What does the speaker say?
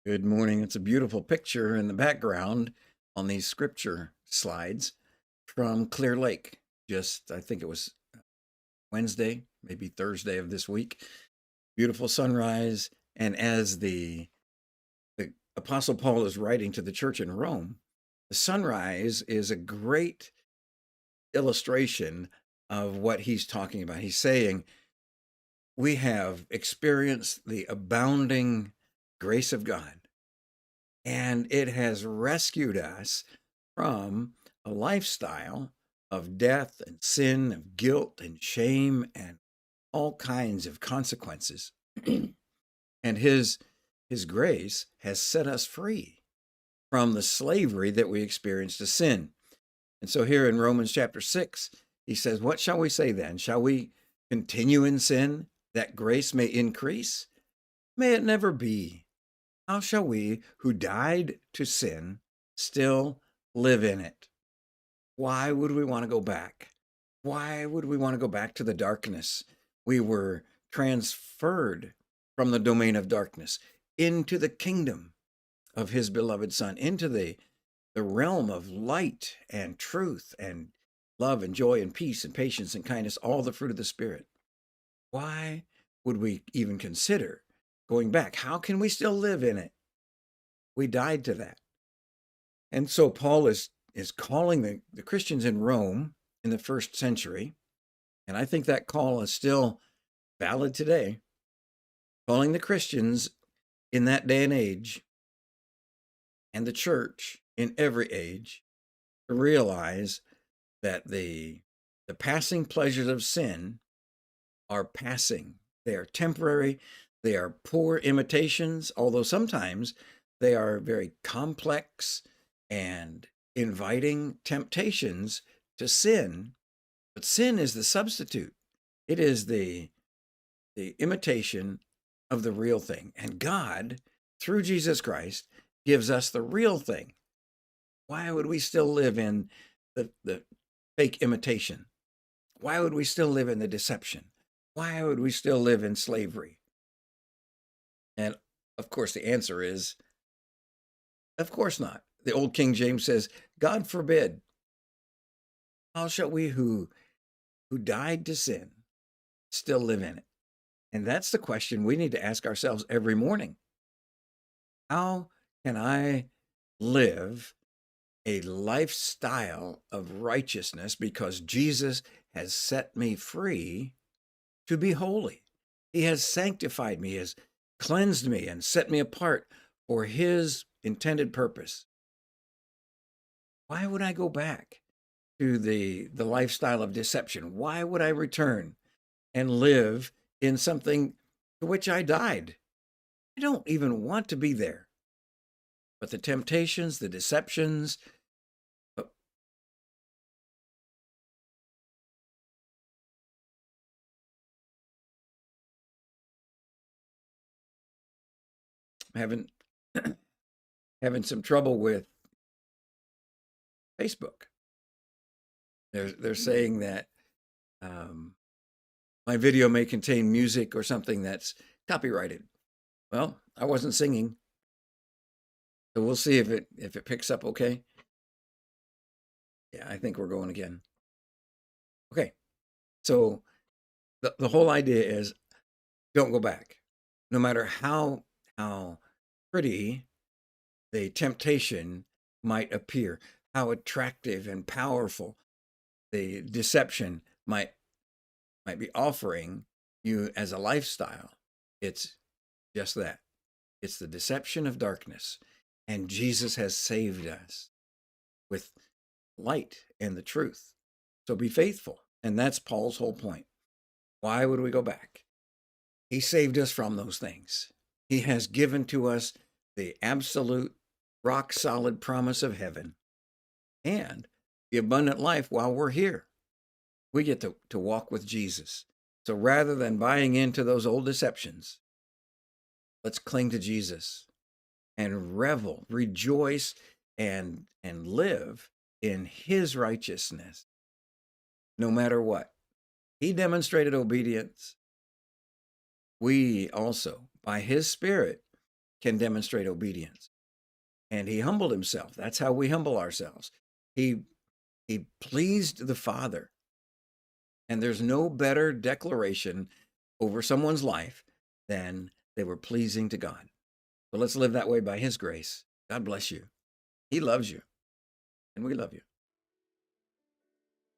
Good morning. It's a beautiful picture in the background on these scripture slides from Clear Lake. I think it was Wednesday, maybe Thursday of this week. Beautiful sunrise. And as the Apostle Paul is writing to the church in Rome, the sunrise is a great illustration of what he's talking about. He's saying, we have experienced the abounding grace of God, and it has rescued us from a lifestyle of death and sin, of guilt and shame, and all kinds of consequences. And his grace has set us free from the slavery that we experienced to sin. And so here in Romans chapter 6, he says, what shall we say then? Shall we continue in sin that grace may increase? May it never be. How shall we who died to sin still live in it? Why would we want to go back? Why would we want to go back to the darkness? We were transferred from the domain of darkness into the kingdom of his beloved Son, into the realm of light and truth and love and joy and peace and patience and kindness, all the fruit of the Spirit. Why would we even consider going back? How can we still live in it? We died to that. And so Paul is calling the Christians in Rome in the first century, and I think that call is still valid today, calling the Christians in that day and age, and the church in every age, to realize that the passing pleasures of sin are passing. They are temporary. They are poor imitations, although sometimes they are very complex and inviting temptations to sin. But sin is the substitute. It is the imitation of the real thing. And God, through Jesus Christ, gives us the real thing. Why would we still live in the fake imitation? Why would we still live in the deception? Why would we still live in slavery? And of course, the answer is, of course not. The old King James says, God forbid. How shall we who died to sin still live in it? And that's the question we need to ask ourselves every morning. How can I live a lifestyle of righteousness because Jesus has set me free to be holy? He has sanctified me, has cleansed me, and set me apart for his intended purpose. Why would I go back to the lifestyle of deception? Why would I return and live in something to which I died? I don't even want to be there. But the temptations, the deceptions, having having some trouble with Facebook. They're saying that my video may contain music or something that's copyrighted. Well, I wasn't singing, so we'll see if it picks up okay. Yeah, I think we're going again. Okay, so the whole idea is don't go back. No matter how pretty the temptation might appear, how attractive and powerful the deception might be offering you as a lifestyle, it's just that. It's the deception of darkness. And Jesus has saved us with light and the truth. So be faithful. And that's Paul's whole point. Why would we go back? He saved us from those things. He has given to us the absolute rock solid promise of heaven and the abundant life while we're here. We get to walk with Jesus. So rather than buying into those old deceptions, let's cling to Jesus and revel, rejoice, and live in his righteousness, no matter what. He demonstrated obedience. We also, by his Spirit, can demonstrate obedience. And he humbled himself. That's how we humble ourselves. He pleased the Father. And there's no better declaration over someone's life than they were pleasing to God. So let's live that way by his grace. God bless you. He loves you, and we love you.